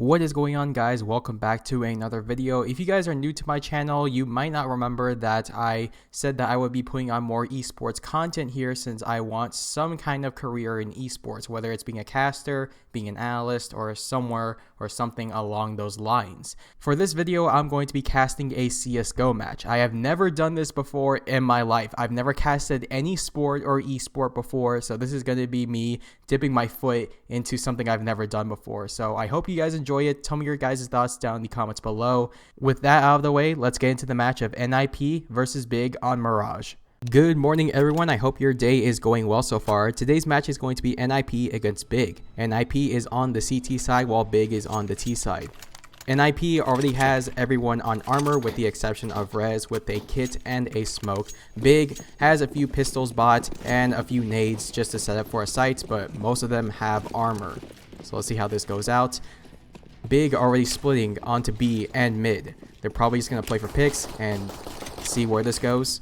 What is going on, guys? Welcome back to another video. If you guys are new to my channel, you might not remember that I said that I would be putting on more esports content here since I want some kind of career in esports, whether it's being a caster, being an analyst, or somewhere or something along those lines. For this video, I'm going to be casting a CSGO match. I have never done this before in my life. I've never casted any sport or esport before, so this is going to be me dipping my foot into something I've never done before. So I hope you guys enjoy it. Tell me your guys' thoughts down in the comments below. With that out of the way, let's get into the match of NiP versus Big on Mirage. Good morning, everyone. I hope your day is going well so far. Today's match is going to be NiP against Big. NiP is on the CT side while Big is on the T side. NiP already has everyone on armor with the exception of Rez with a kit and a smoke. Big has a few pistols bought and a few nades just to set up for a site, but most of them have armor. So let's see how this goes out. Big already splitting onto B and mid. They're probably just going to play for picks and see where this goes.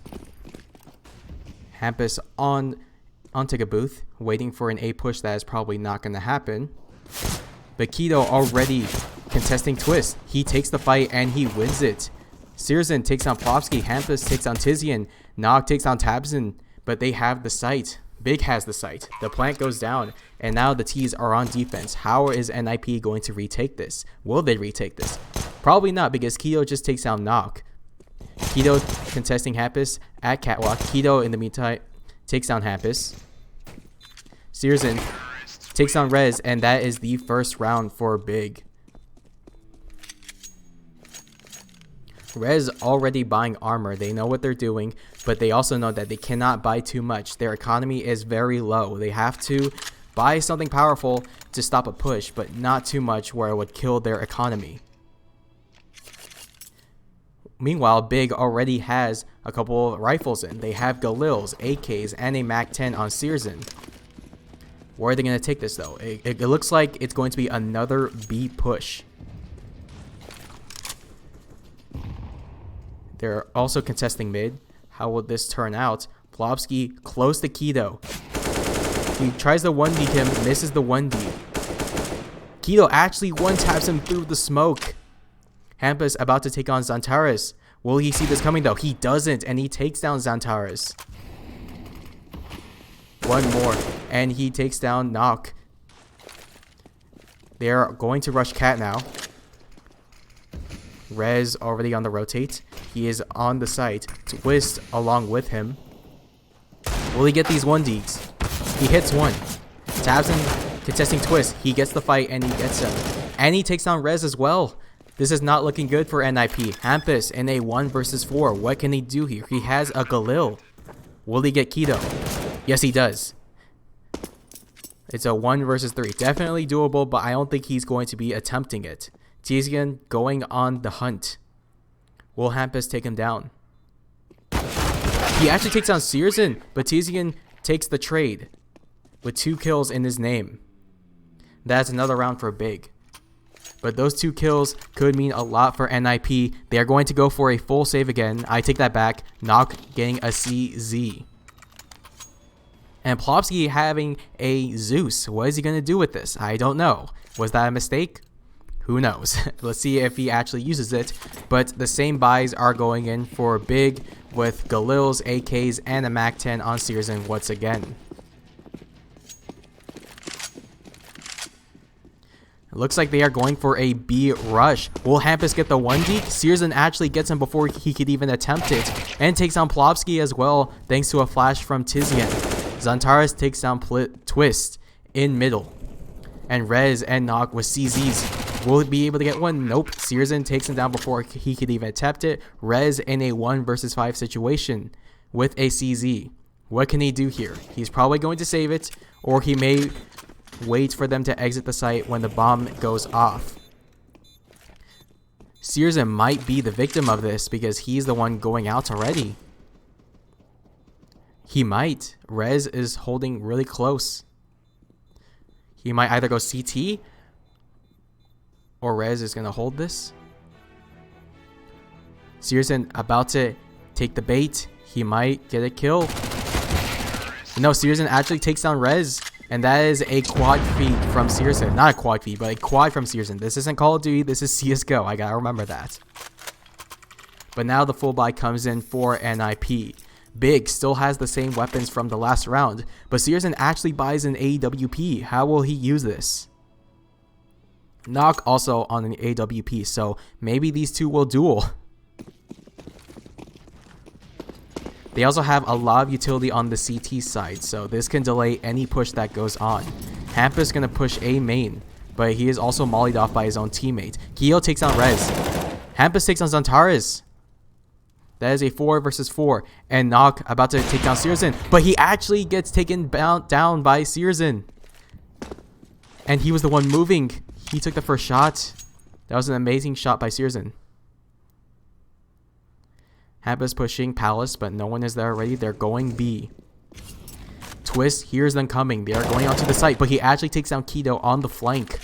Hampus onto a booth, waiting for an A push that is probably not going to happen. But Keto already contesting twist. He takes the fight and he wins it. Searson takes on Plopsky. Hampus takes on Tizian. Nog takes on Tabson, but they have the site. Big has the site. The plant goes down, and now the T's are on defense. How is NiP going to retake this? Will they retake this? Probably not, because Keto just takes down Nog. Keto contesting Hampus at Catwalk. Keto, in the meantime, takes down Hampus. Searson takes on Rez, and that is the first round for Big. Rez already buying armor. They know what they're doing, but they also know that they cannot buy too much. Their economy is very low. They have to buy something powerful to stop a push, but not too much where it would kill their economy. Meanwhile, Big already has a couple of rifles in. They have Galils, AKs, and a MAC-10 on Searson. Where are they going to take this, though? It looks like it's going to be another B push. They're also contesting mid. How will this turn out? Plopsky close to Keto. He tries to 1D him, misses the 1D. Keto actually one-taps him through the smoke. Hampus about to take on Zantares. Will he see this coming, though? He doesn't, and he takes down Zantares. One more, and he takes down Nok. They're going to rush Cat now. Rez already on the rotate. He is on the site. Twist along with him. Will he get these 1Ds? He hits one. Tabson contesting Twist. He gets the fight and he gets him. And he takes down Rez as well. This is not looking good for NiP. Hampus in a 1 versus 4. What can he do here? He has a Galil. Will he get Keto? Yes, he does. It's a 1 versus 3. Definitely doable, but I don't think he's going to be attempting it. Tizian going on the hunt. Will Hampus take him down? He actually takes down Searson, but Tizian takes the trade with 2 kills in his name. That's another round for Big. But those 2 kills could mean a lot for NiP. They are going to go for a full save again. I take that back. Nok getting a CZ. And Plopsky having a Zeus. What is he going to do with this? I don't know. Was that a mistake? Who knows? Let's see if he actually uses it. But the same buys are going in for Big with Galils, AKs, and a MAC-10 on Searson once again. It looks like they are going for a B rush. Will Hampus get the 1D? Searson actually gets him before he could even attempt it. And takes on Plopsky as well, thanks to a flash from Tizian. Zantares takes down Twist in middle. And Rez and Nog with CZs. Will he be able to get one? Nope. Searson takes him down before he could even attempt it. Rez in a 1 versus 5 situation with a CZ. What can he do here? He's probably going to save it, or he may wait for them to exit the site when the bomb goes off. Searson might be the victim of this because he's the one going out already. He might. Rez is holding really close. He might either go CT or Rez is going to hold this. Searson about to take the bait. He might get a kill. No, Searson actually takes down Rez. And that is a quad feed from Searson. Not a quad feed, but a quad from Searson. This isn't Call of Duty, this is CSGO. I gotta remember that. But now the full buy comes in for NiP. Big still has the same weapons from the last round, but Searson actually buys an AWP. How will he use this? Knock also on an AWP, so maybe these two will duel. They also have a lot of utility on the CT side, so this can delay any push that goes on. Hampus is going to push A main, but he is also mollied off by his own teammate. Keo takes on Rez. Hampus takes on Zantares. That is a 4 versus 4. And Knock about to take down Searson, but he actually gets taken down by Searson. And he was the one moving. He took the first shot. That was an amazing shot by Searson. Hampus pushing Palace, but no one is there already. They're going B. Twist hears them coming. They are going onto the site, but he actually takes down Keto on the flank.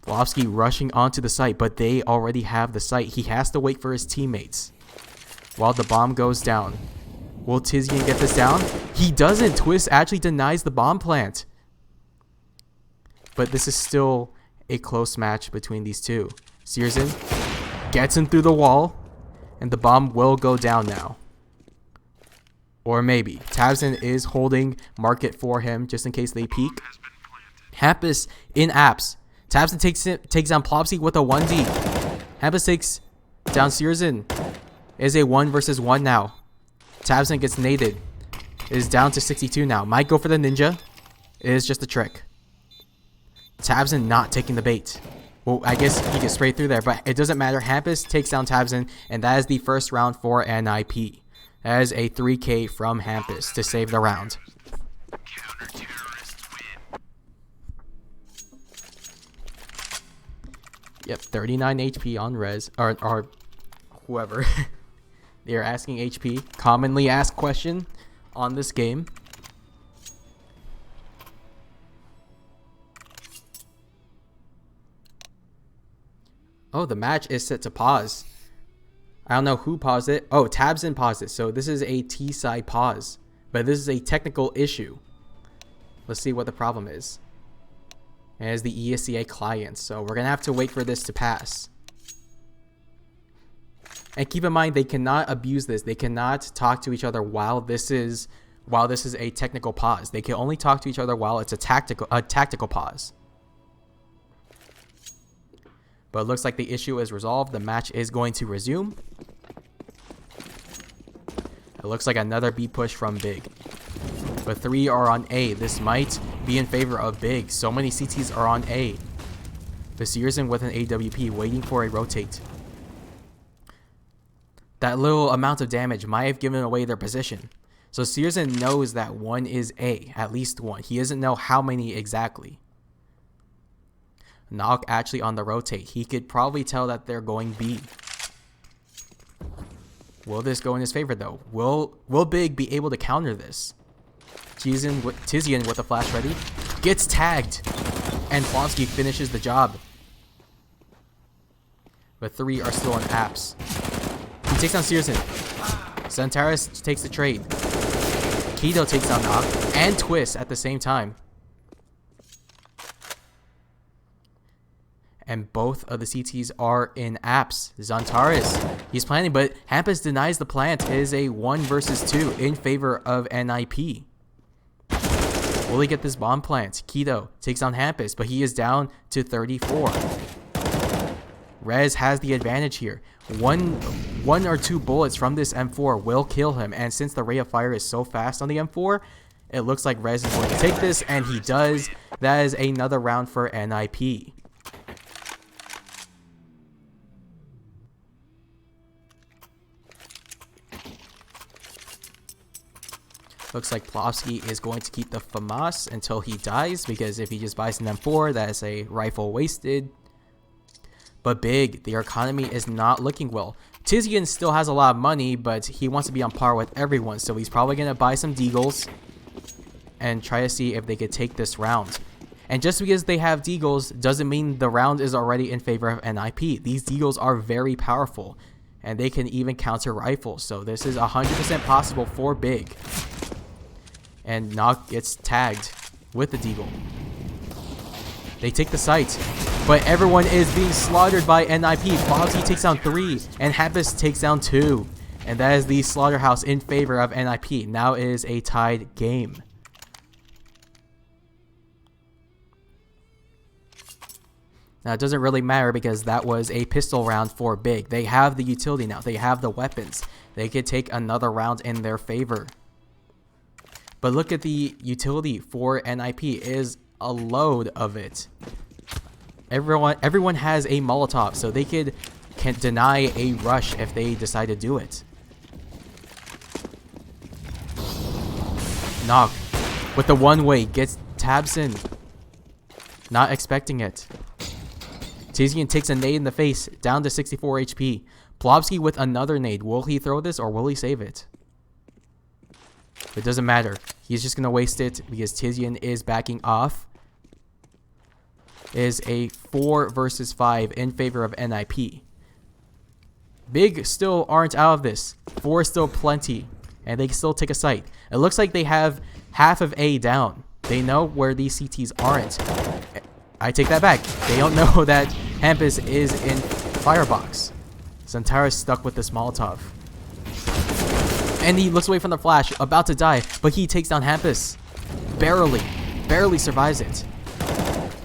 Volofsky rushing onto the site, but they already have the site. He has to wait for his teammates while the bomb goes down. Will Tizian get this down? He doesn't. Twist actually denies the bomb plant. But this is still a close match between these two. Searson gets him through the wall, and the bomb will go down now. Or maybe. Tabson is holding market for him just in case they peek. Hampus in apps. Tabson takes down Plopsy with a 1D. Hampus takes down Searson. It is a 1 versus 1 now. Tabson gets naded. It is down to 62 now. Might go for the ninja. It is just a trick. Tabson not taking the bait. Well, I guess he gets sprayed through there, but it doesn't matter. Hampus takes down Tabson, and that is the first round for NiP. That is a 3K from Hampus to save the round. Yep, 39 HP on Rez, or whoever. They are asking HP. Commonly asked question on this game. Oh, the match is set to pause. I don't know who paused it. Oh, Tabson paused it. So this is a T-side pause. But this is a technical issue. Let's see what the problem is. It is the ESCA client. So we're going to have to wait for this to pass. And keep in mind, they cannot abuse this. They cannot talk to each other while this is a technical pause. They can only talk to each other while it's a tactical pause. But it looks like the issue is resolved. The match is going to resume. It looks like another B push from Big. But 3 are on A. This might be in favor of Big. So many CTs are on A. The Searson with an AWP waiting for a rotate. That little amount of damage might have given away their position. So Searson knows that 1 is A. At least 1. He doesn't know how many exactly. Knock actually on the rotate. He could probably tell that they're going B. Will this go in his favor though? Will Big be able to counter this? Tizian with the flash ready. Gets tagged. And Flonsky finishes the job. But 3 are still on apps. He takes down Searson. Zantares takes the trade. Keto takes down Knock. And Twist at the same time. And both of the CTs are in apps. Zantares, he's planning, but Hampus denies the plant. It is a 1 versus 2 in favor of NiP. Will he get this bomb plant? Keto takes on Hampus, but he is down to 34. Rez has the advantage here. One or two bullets from this M4 will kill him, and since the rate of fire is so fast on the M4, it looks like Rez is going to take this, and he does. That is another round for NiP. Looks like Plofsky is going to keep the FAMAS until he dies, because if he just buys an M4, that is a rifle wasted. But Big, the economy is not looking well. Tizian still has a lot of money, but he wants to be on par with everyone, so he's probably going to buy some Deagles and try to see if they could take this round. And just because they have Deagles doesn't mean the round is already in favor of NiP. These Deagles are very powerful, and they can even counter rifles, so this is 100% possible for Big. And Nog gets tagged. with the deagle. They take the site, but everyone is being slaughtered by NiP. Foxy takes down 3, and Hampus takes down 2. And that is the slaughterhouse in favor of NiP. Now it is a tied game. Now it doesn't really matter because that was a pistol round for Big. They have the utility now. They have the weapons. They could take another round in their favor. But look at the utility for NiP is a load of it. Everyone has a Molotov, so they can deny a rush if they decide to do it. Knock with the one-way gets Tabson. Not expecting it. Tizian takes a nade in the face, down to 64 HP. Plobsky with another nade. Will he throw this or will he save it? It doesn't matter. He's just going to waste it because Tizian is backing off. Is a 4 versus 5 in favor of NiP. Big still aren't out of this. 4 is still plenty. And they can still take a site. It looks like they have half of A down. They know where these CTs aren't. I take that back. They don't know that Hampus is in Firebox. Zantaris stuck with this Molotov. And he looks away from the flash, about to die, but he takes down Hampus. Barely survives it.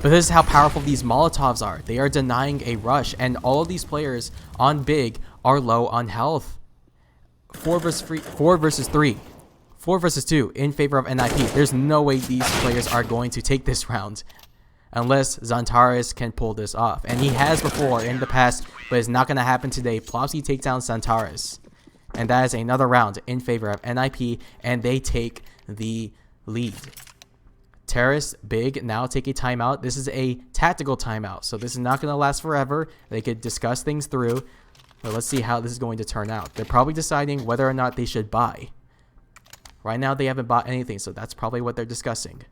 But this is how powerful these Molotovs are. They are denying a rush, and all of these players on Big are low on health. 4 versus 3. 4 versus 2 in favor of NiP. There's no way these players are going to take this round unless Zantaris can pull this off. And he has before in the past, but it's not going to happen today. Plopsky takes down Zantaris. And that is another round in favor of NiP, and they take the lead. Terrace, Big, now take a timeout. This is a tactical timeout, so this is not going to last forever. They could discuss things through, but let's see how this is going to turn out. They're probably deciding whether or not they should buy. Right now, they haven't bought anything, so that's probably what they're discussing.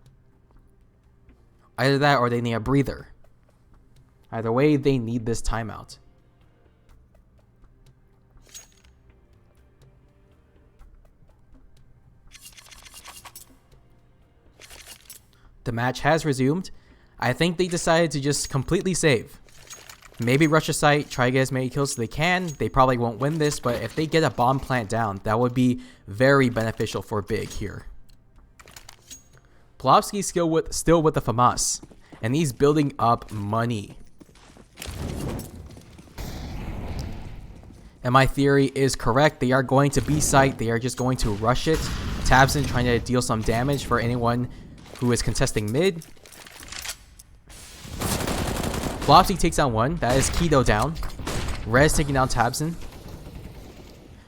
Either that or they need a breather. Either way, they need this timeout. The match has resumed. I think they decided to just completely save. Maybe rush a site, try to get as many kills as they can. They probably won't win this, but if they get a bomb plant down, that would be very beneficial for Big here. Plopsky's still with the FAMAS, and he's building up money. And my theory is correct. They are going to B site. They are just going to rush it. Tabson trying to deal some damage for anyone who is contesting mid. Plopsky takes down 1. That is Kido down. Rez taking down Tabson.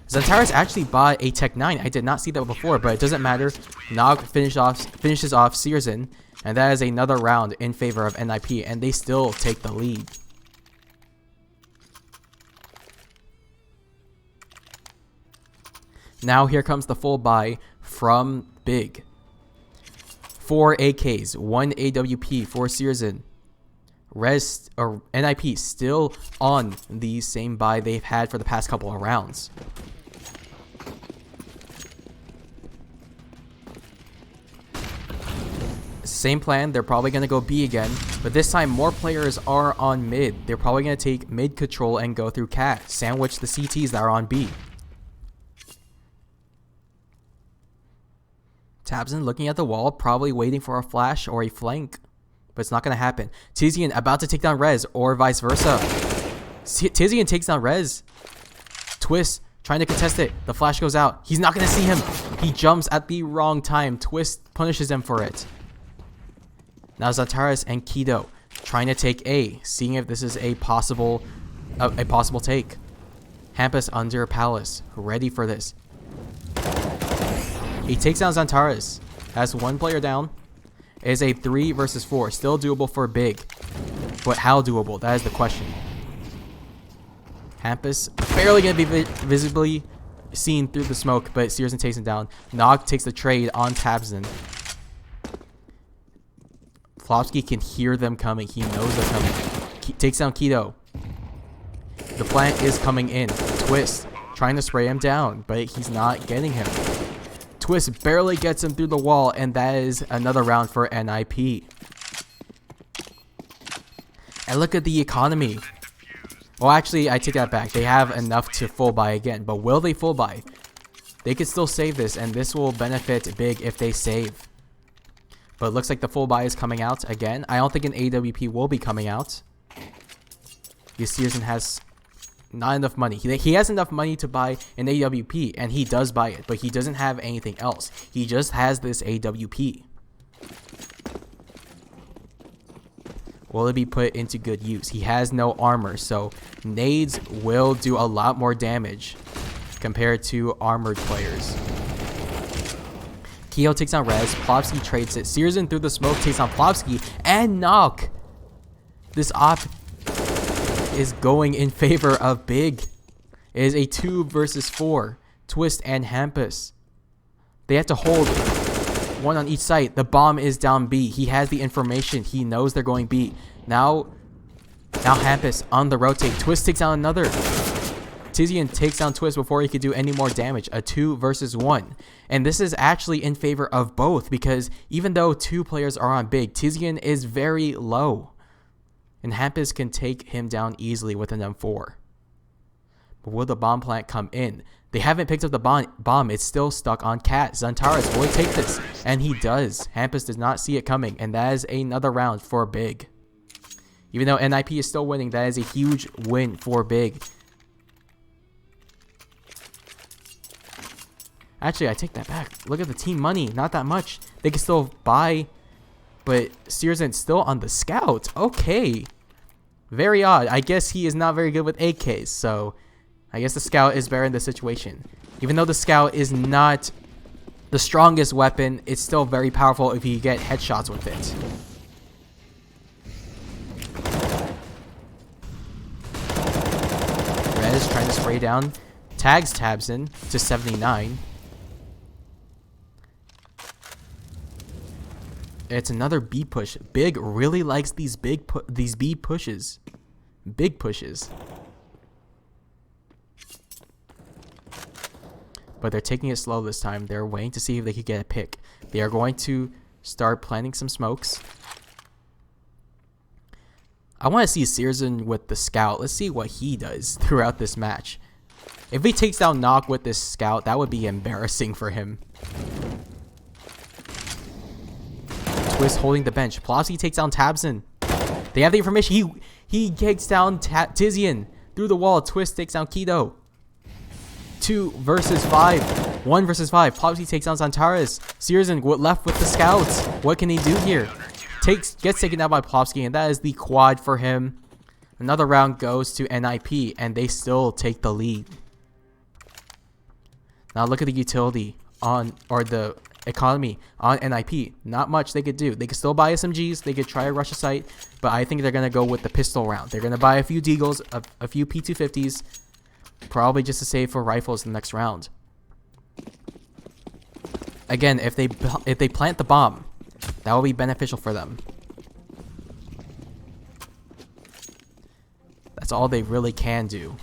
Zantaris actually bought a Tech 9. I did not see that before, but it doesn't matter. Nog finishes off Searson, and that is another round in favor of NiP, and they still take the lead. Now here comes the full buy from Big. 4 AKs, 1 AWP for Searson. Rest or NiP still on the same buy they've had for the past couple of rounds. Same plan, they're probably going to go B again, but this time more players are on mid. They're probably going to take mid control and go through cat, sandwich the CTs that are on B. Tabson looking at the wall, probably waiting for a flash or a flank, but it's not going to happen. Tizian about to take down Rez, or vice versa. Tizian takes down Rez. Twist trying to contest it. The flash goes out. He's not going to see him. He jumps at the wrong time. Twist punishes him for it. Now Zantaris and Kido trying to take A, seeing if this is a possible take. Hampus under Palace, ready for this. He takes down Zantaris. Has 1 player down. It is a 3 versus 4. Still doable for Big. But how doable? That is the question. Hampus barely going to be visibly seen through the smoke, but Searson takes him down. Nog takes the trade on Tabson. Plopsky can hear them coming. He knows they're coming. Takes down Kido. The plant is coming in. Twist trying to spray him down, but he's not getting him. Twist barely gets him through the wall, and that is another round for NiP. And look at the economy. Well, actually, I take that back. They have enough to full buy again, but will they full buy? They could still save this, and this will benefit big if they save. But it looks like the full buy is coming out again. I don't think an AWP will be coming out. Searson has not enough money. He has enough money to buy an AWP, and he does buy it, but he doesn't have anything else. He just has this AWP. Will it be put into good use? He has no armor, so nades will do a lot more damage compared to armored players. Keo takes on Rez. Plopsky trades it. Searson through the smoke takes on Plopsky and knock. This op is going in favor of Big. It is a 2 versus 4. Twist and Hampus. They have to hold one on each site. The bomb is down B. He has the information. He knows they're going B. Now Hampus on the rotate. Twist takes down another. Tizian takes down Twist before he could do any more damage. A 2 versus 1. And this is actually in favor of both, because even though 2 players are on Big, Tizian is very low. And Hampus can take him down easily with an M4. But will the bomb plant come in? They haven't picked up the bomb. It's still stuck on Cat. Zantares, will he take this? And he does. Hampus does not see it coming. And that is another round for Big. Even though NiP is still winning, that is a huge win for Big. Actually, I take that back. Look at the team money. Not that much. They can still buy. But Searson's still on the scout. Okay. Very odd. I guess he is not very good with AKs. So I guess the scout is better in this situation. Even though the scout is not the strongest weapon, it's still very powerful if you get headshots with it. Rez trying to spray down. Tags Tabson to 79. It's another B push. Big really likes these B pushes. Big pushes. But they're taking it slow this time. They're waiting to see if they could get a pick. They are going to start planting some smokes. I want to see Searson with the scout. Let's see what he does throughout this match. If he takes down Knock with this scout, that would be embarrassing for him. Twist holding the bench. Plopsky takes down Tabson. They have the information. He takes down Tizian through the wall. Twist takes down Kido. 2 versus 5. 1 versus 5. Plopsky takes down Zantares. Searson left with the scouts. What can he do here? Gets taken down by Plopsky, and that is the quad for him. Another round goes to NiP, and they still take the lead. Now look at the utility or the economy on NiP. Not much they could do. They could still buy SMGs. They could try to rush a site, but I think they're going to go with the pistol round. They're going to buy a few Deagles, a few P250s, probably just to save for rifles in the next round. Again, if they plant the bomb, that will be beneficial for them. That's all they really can do.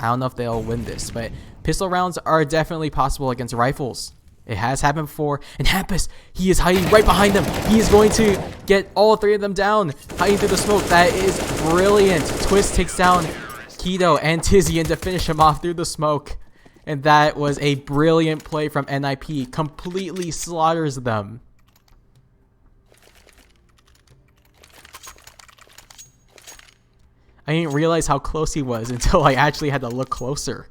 I don't know if they'll win this, but pistol rounds are definitely possible against rifles. It has happened before. And Hampus, he is hiding right behind them. He is going to get all 3 of them down, hiding through the smoke. That is brilliant. Twist takes down Kido and Tizian to finish him off through the smoke. And that was a brilliant play from NiP. Completely slaughters them. I didn't realize how close he was until I actually had to look closer.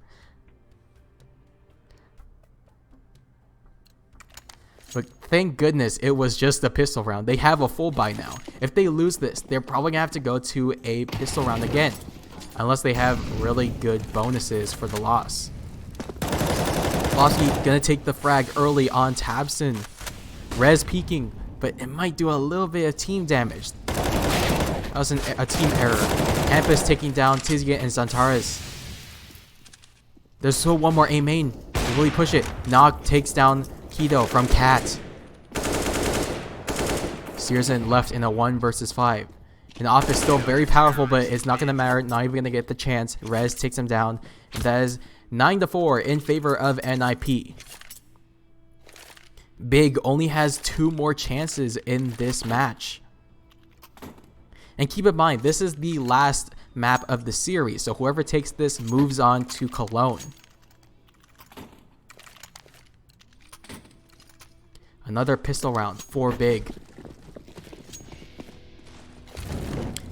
But thank goodness it was just a pistol round. They have a full buy now. If they lose this, they're probably going to have to go to a pistol round again. Unless they have really good bonuses for the loss. Plopsky going to take the frag early on Tabson. Rez peeking, but it might do a little bit of team damage. That was a team error. Hampus taking down Tizian and Zantares. There's still one more A main. Will he push it? Nog takes down Kido from Cat. Searson left in a 1 versus 5. And off is still very powerful, but it's not going to matter. Not even going to get the chance. Rez takes him down. And that is 9-4 in favor of NiP. Big only has 2 more chances in this match. And keep in mind, this is the last map of the series, so whoever takes this moves on to Cologne. Another pistol round for Big.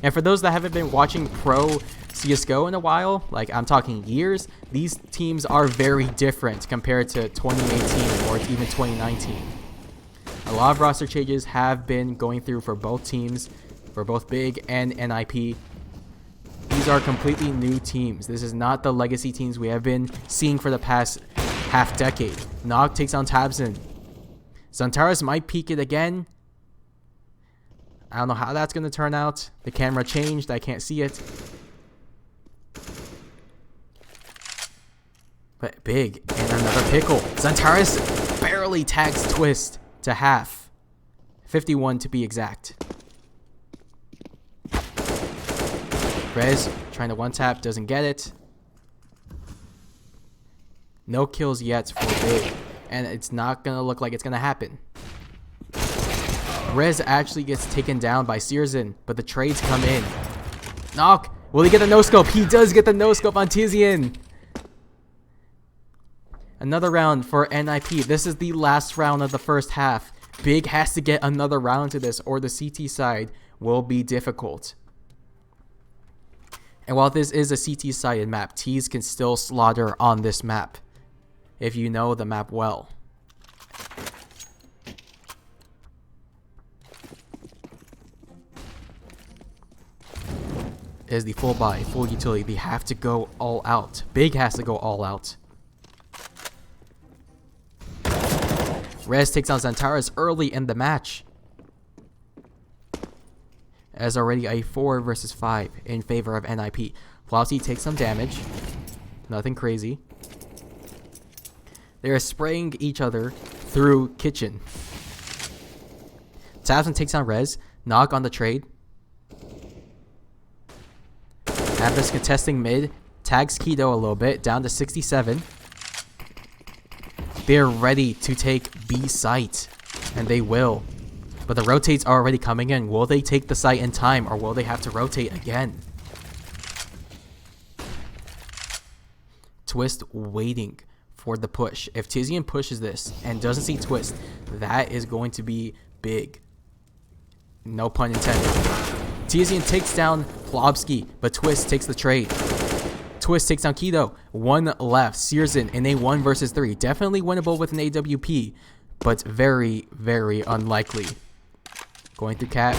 And for those that haven't been watching pro CSGO in a while, like I'm talking years, these teams are very different compared to 2018 or even 2019. A lot of roster changes have been going through for both teams, for both Big and NiP. These are completely new teams. This is not the legacy teams we have been seeing for the past half decade. Nog takes on Tabson. Xantares might peek it again. I don't know how that's going to turn out. The camera changed. I can't see it. But Big and another pickle. Xantares barely tags Twist to half. 51 to be exact. Rez trying to one-tap. Doesn't get it. No kills yet for Big. And it's not going to look like it's going to happen. Rez actually gets taken down by Searson, but the trades come in. Knock! Will he get the no-scope? He does get the no-scope on Tizian. Another round for NiP. This is the last round of the first half. Big has to get another round to this, or the CT side will be difficult. And while this is a CT-sided map, T's can still slaughter on this map, if you know the map well. Is the full buy, full utility. They have to go all out. Big has to go all out. Rez takes on Xantares early in the match. As already a 4 versus 5 in favor of NiP. Flossie takes some damage. Nothing crazy. They are spraying each other through kitchen. Tabson takes on Rez. Nog on the trade. Abus contesting mid. Tags Keto a little bit. Down to 67. They're ready to take B site. And they will. But the rotates are already coming in. Will they take the site in time, or will they have to rotate again? Twist waiting for the push. If Tizian pushes this and doesn't see Twist, that is going to be big. No pun intended. Tizian takes down Plobsky, but Twist takes the trade. Twist takes down Keto. 1 left. Searson in a 1 versus 3. Definitely winnable with an AWP, but very, very unlikely. Going through Cat.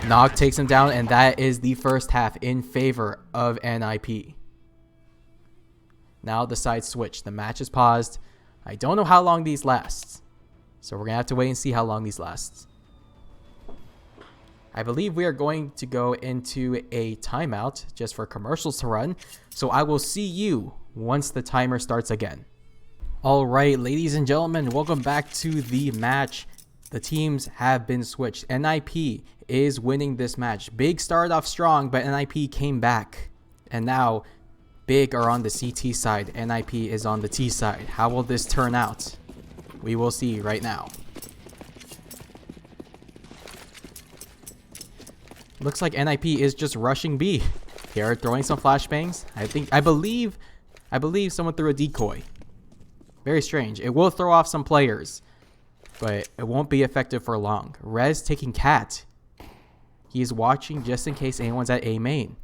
Nog takes him down, and that is the first half in favor of NiP. Now the side switch. The match is paused. I don't know how long these last, so we're going to have to wait and see how long these last. I believe we are going to go into a timeout just for commercials to run. So I will see you once the timer starts again. All right, ladies and gentlemen, welcome back to the match. The teams have been switched. NiP is winning this match. Big started off strong, but NiP came back. And now Big are on the CT side. NiP is on the T side. How will this turn out? We will see right now. Looks like NiP is just rushing B. They are throwing some flashbangs. I believe someone threw a decoy. Very strange. It will throw off some players, but it won't be effective for long. Rez taking Cat. He is watching just in case anyone's at A main.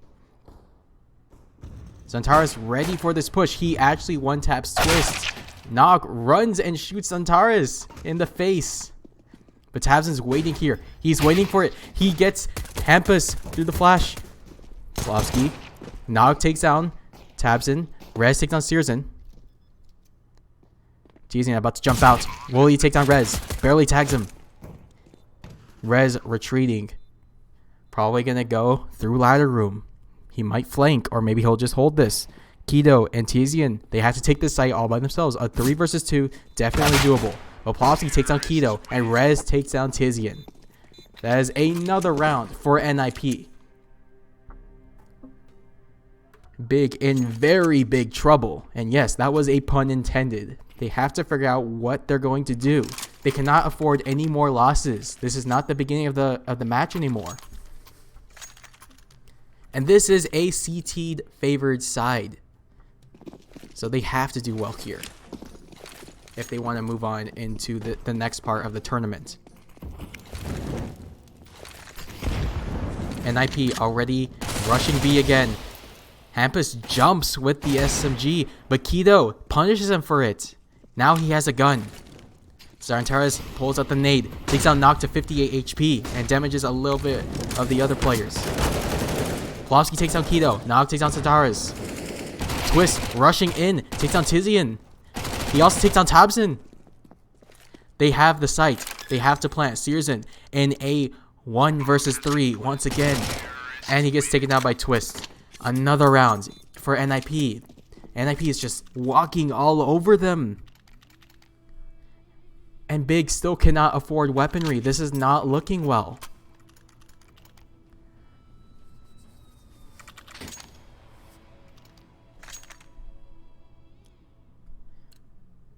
Xantares ready for this push. He actually one-taps Twist. Nog runs and shoots Xantares in the face. But Tabson's waiting here. He's waiting for it. He gets Hampus through the flash. Plobsky. Nog takes down Tabson. Rez takes down Searson. Tizian about to jump out. Will he take down Rez? Barely tags him. Rez retreating. Probably going to go through ladder room. He might flank, or maybe he'll just hold this. Keto and Tizian, they have to take this site all by themselves. A 3 versus 2, definitely doable. But Plobsky takes down Keto, and Rez takes down Tizian. That is another round for NiP. Big in very big trouble. And yes, that was a pun intended. They have to figure out what they're going to do They cannot afford any more losses. This is not the beginning of the match anymore. And this is a CT'd favored side. So they have to do well here if they want to move on into the next part of the tournament. NiP already rushing B again. Hampus jumps with the SMG, but Kido punishes him for it. Now he has a gun. Zantares pulls out the nade, takes out Nock to 58 HP, and damages a little bit of the other players. Plovsky takes out Kido. Nock takes down Zantares. Twist rushing in, takes down Tizian. He also takes down Tabson. They have the site. They have to plant Searson in a 1 versus 3 once again. And he gets taken down by Twist. Another round for NiP. NiP is just walking all over them. And Big still cannot afford weaponry. This is not looking well.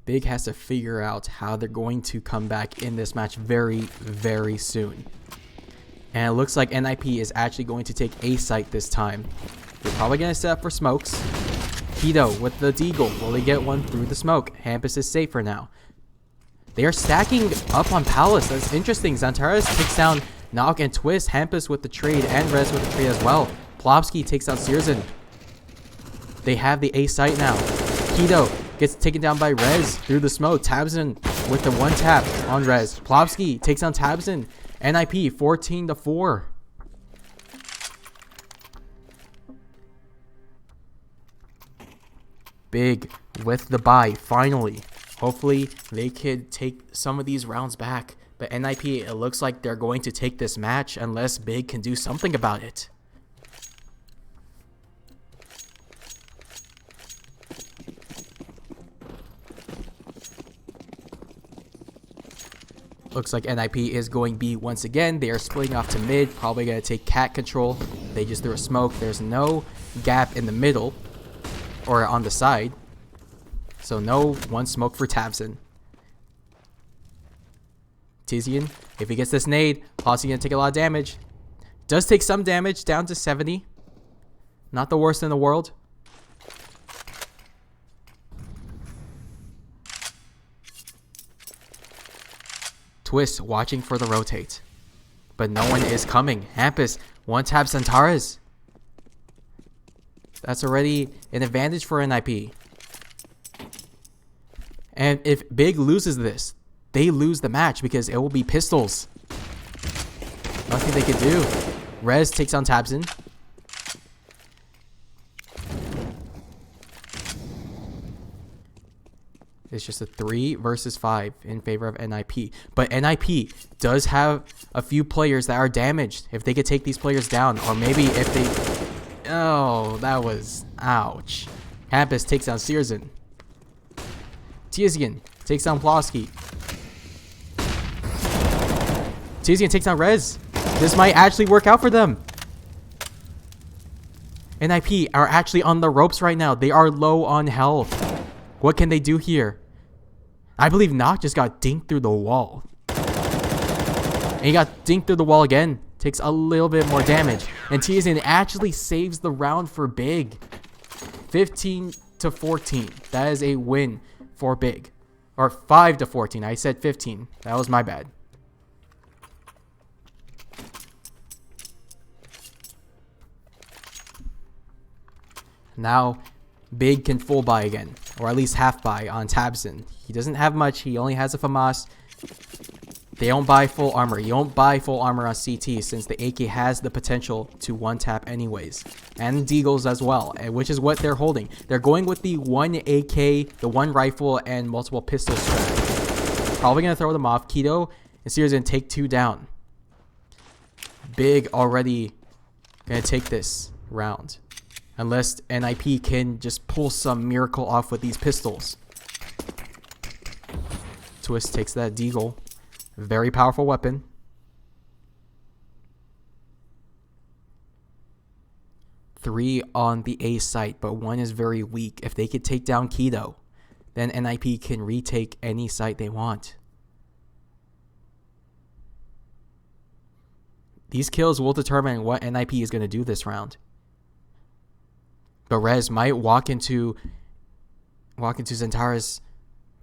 Big has to figure out how they're going to come back in this match very, very soon. And it looks like NiP is actually going to take A site this time. They're probably going to set up for smokes. Kido with the deagle. Will they get one through the smoke? Hampus is safe for now. They are stacking up on Palace. That's interesting. Zantares takes down Nock and Twist. Hampus with the trade and Rez with the trade as well. Plovsky takes out Searson. They have the A site now. Kido gets taken down by Rez through the smoke. Tabson with the one tap on Rez. Plovsky takes down Tabson. NiP 14-4. Big with the buy finally. Hopefully they could take some of these rounds back. But NiP, it looks like they're going to take this match unless Big can do something about it. Looks like NiP is going B once again. They are splitting off to mid. Probably going to take cat control. They just threw a smoke. There's no gap in the middle or on the side. So no one smoke for Tabson. Tizian, if he gets this nade, Posse going to take a lot of damage. Does take some damage, down to 70. Not the worst in the world. Twist watching for the rotate. But no one is coming. Hampus, one tap Zantares. That's already an advantage for NiP. And if Big loses this, they lose the match because it will be pistols. Nothing they could do. Rez takes on Tabson. It's just a 3 versus 5 in favor of NiP. But NiP does have a few players that are damaged. If they could take these players down, or maybe if they... Oh, that was... Ouch. Hampus takes down Searson. Tizian takes down Plovsky. Tizian takes down Rez. This might actually work out for them. NiP are actually on the ropes right now. They are low on health. What can they do here? I believe Nock just got dinked through the wall. And he got dinked through the wall again. Takes a little bit more damage. And Tizian actually saves the round for Big. 15-14. That is a win for Big. Or 5-14. I said 15. That was my bad. Now, Big can full buy again. Or at least half buy on Tabson. He doesn't have much. He only has a FAMAS. They don't buy full armor. You don't buy full armor on CT since the AK has the potential to one tap anyways. And Deagles as well, which is what they're holding. They're going with the one AK, the one rifle, and multiple pistol strat. Probably going to throw them off. Kido and Sears going to take 2 down. Big already going to take this round. Unless NiP can just pull some miracle off with these pistols. Twist takes that Deagle. Very powerful weapon. Three on the A site, but one is very weak. If they could take down Kido, then NiP can retake any site they want. These kills will determine what NiP is going to do this round. But Rez might walk into Xantares,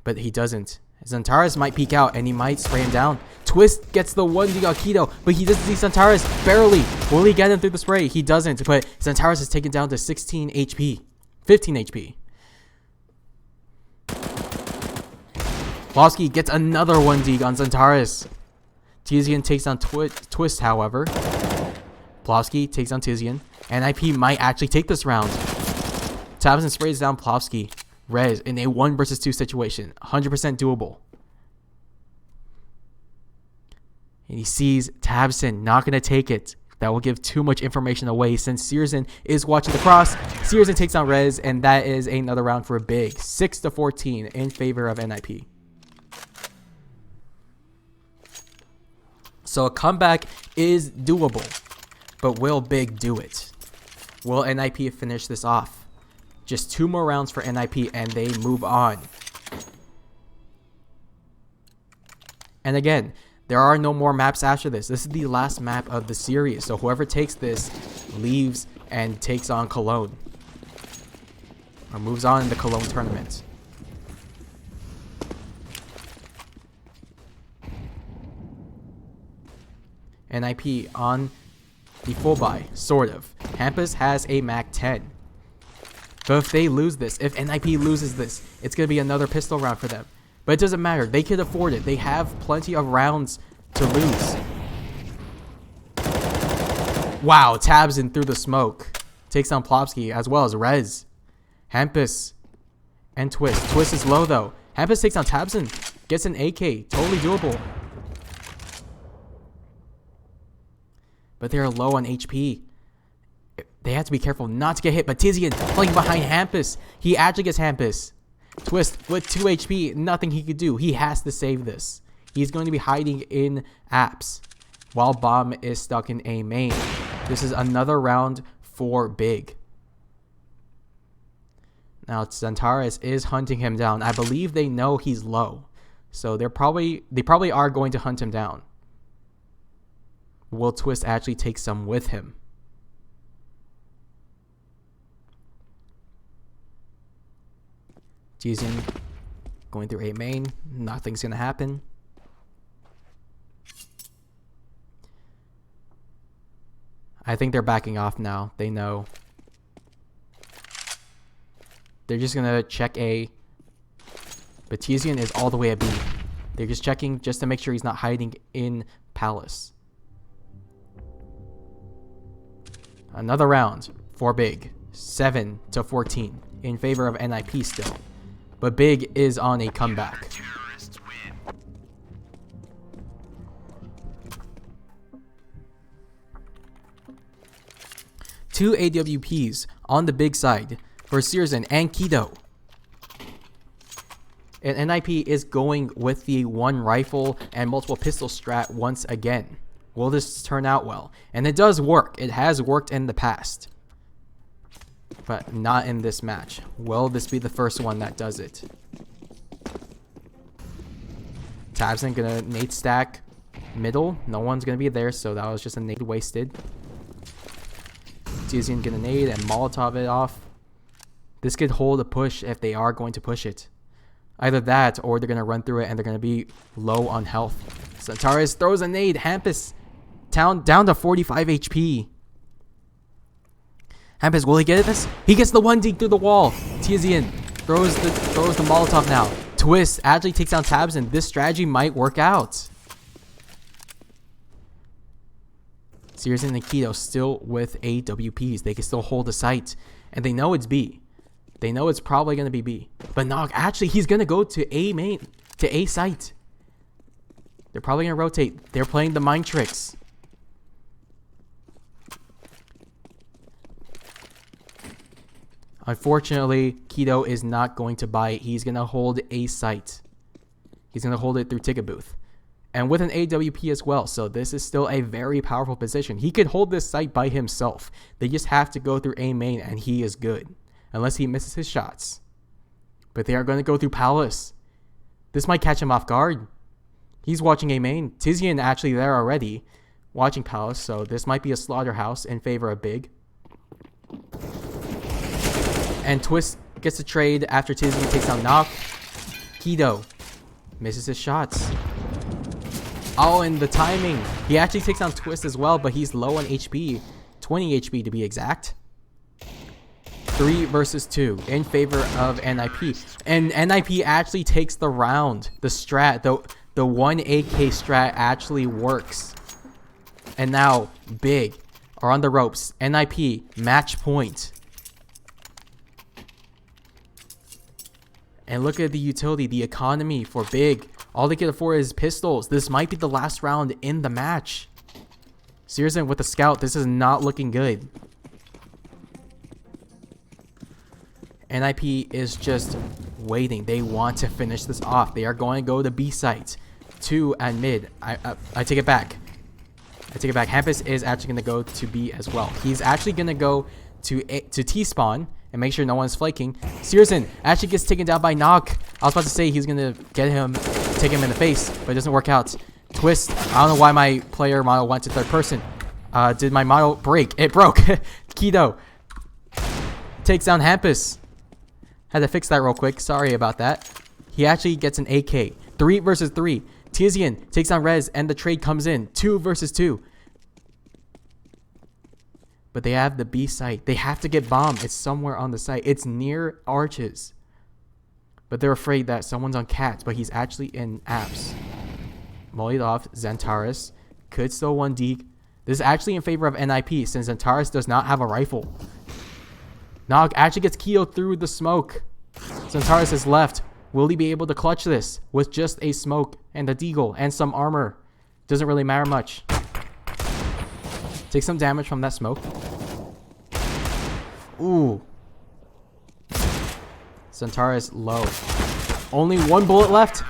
but he doesn't. Xantares might peek out and he might spray him down. Twist gets the 1D on Kido, but he doesn't see Xantares. Barely. Will he get him through the spray? He doesn't, but Xantares is taken down to 16 HP. 15 HP. Plofsky gets another 1D on Xantares. Tizian takes down Twist, however. Plofsky takes down Tizian. NiP might actually take this round. Tabson sprays down Plofsky. Rez in a 1 versus 2 situation. 100% doable. And he sees Tabson not going to take it. That will give too much information away since Searson is watching the cross. Searson takes down Rez, and that is another round for Big. 6-14 in favor of NiP. So a comeback is doable. But will Big do it? Will NiP finish this off? Just 2 more rounds for NiP and they move on. And again, there are no more maps after this. This is the last map of the series. So whoever takes this leaves and takes on Cologne. Or moves on in the Cologne tournament. NiP on the full buy, sort of. Hampus has a Mac 10. But if they lose this, if NiP loses this, it's going to be another pistol round for them. But it doesn't matter. They can afford it. They have plenty of rounds to lose. Wow, Tabson through the smoke. Takes down Plofsky as well as Rez. Hampus and Twist. Twist is low though. Hampus takes down Tabson. Gets an AK. Totally doable. But they're low on HP. They have to be careful not to get hit. But Tizian playing behind Hampus. He actually gets Hampus. Twist with 2 HP. Nothing he could do. He has to save this. He's going to be hiding in apps while Bomb is stuck in A main. This is another round for Big. Now Xantares is hunting him down. I believe they know he's low. So they probably are going to hunt him down. Will Twist actually take some with him? Tizian going through A main. Nothing's going to happen. I think they're backing off now. They know. They're just going to check A. But Tizian is all the way at B. They're just checking just to make sure he's not hiding in Palace. Another round for Big. 7-14 in favor of NiP still. But Big is on a comeback. Two AWPs on the Big side for Searson and Kido. And NiP is going with the 1 rifle and multiple pistol strat once again. Will this turn out well? And it does work. It has worked in the past. But not in this match. Will this be the first one that does it? Tabson gonna nade stack middle. No one's gonna be there, so that was just a nade wasted. Tizian gonna nade and Molotov it off. This could hold a push if they are going to push it. Either that or they're gonna run through it and they're gonna be low on health. Xantares throws a nade. Hampus down to 45 HP. Hampus, will he get this? He gets the 1D through the wall. Tizian throws the Molotov now. Twist actually takes down Tabson. This strategy might work out. Searson and Kido still with AWPs. They can still hold the site. And they know it's B. They know it's probably going to be B. But no, actually, he's going to go to A main. To A site. They're probably going to rotate. They're playing the mind tricks. Unfortunately, Kido is not going to buy it. He's going to hold A site. He's going to hold it through Ticket Booth. And with an AWP as well. So this is still a very powerful position. He could hold this site by himself. They just have to go through A main and he is good. Unless he misses his shots. But they are going to go through Palace. This might catch him off guard. He's watching A main. Tizian actually there already. watching palace, so this might be a slaughterhouse in favor of Big. And Twist gets a trade after Tizian takes down Knock. Kido misses his shots. Oh, and the timing. He actually takes down Twist as well, but he's low on HP. 20 HP to be exact. 3 versus 2 in favor of NiP. And NiP actually takes the round. The strat, the 1 AK strat actually works. And now, Big are on the ropes. NiP, match point. And look at the utility, the economy for Big. All they can afford is pistols. This might be the last round in the match. Searson with the scout. This is not looking good. NiP is just waiting. They want to finish this off. They are going to go to B site. 2 at mid. I take it back. I take it back. Hampus is actually going to go to B as well. He's actually going to go to T spawn and make sure no one's flaking. Searson actually gets taken down by Knock. I was about to say he's going to take him in the face, but it doesn't work out. Twist. I don't know why my player model went to third person. Did my model break? It broke. Kido takes down Hampus. Had to fix that real quick. Sorry about that. He actually gets an AK. 3 versus 3. Tizian takes down Rez, and the trade comes in. 2 versus 2. But they have the B site. They have to get bombed. It's somewhere on the site. It's near arches. But they're afraid that someone's on cats, but he's actually in apps. Mollied off. Xantares could still 1D. This is actually in favor of NiP since Xantares does not have a rifle. Nog actually gets KO'd through the smoke. Xantares is left. Will he be able to clutch this with just a smoke and a deagle and some armor? Doesn't really matter much. Take some damage from that smoke. Ooh. Xantares low. Only 1 bullet left.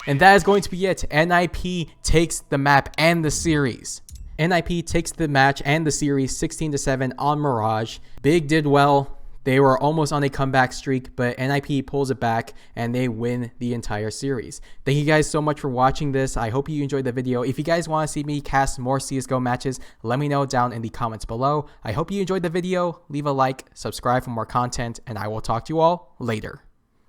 And that is going to be it. NiP takes the map and the series. NiP takes the match and the series 16-7 on Mirage. Big did well. They were almost on a comeback streak, but NiP pulls it back and they win the entire series. Thank you guys so much for watching this. I hope you enjoyed the video. If you guys want to see me cast more CSGO matches, let me know down in the comments below. I hope you enjoyed the video. Leave a like, subscribe for more content, and I will talk to you all later.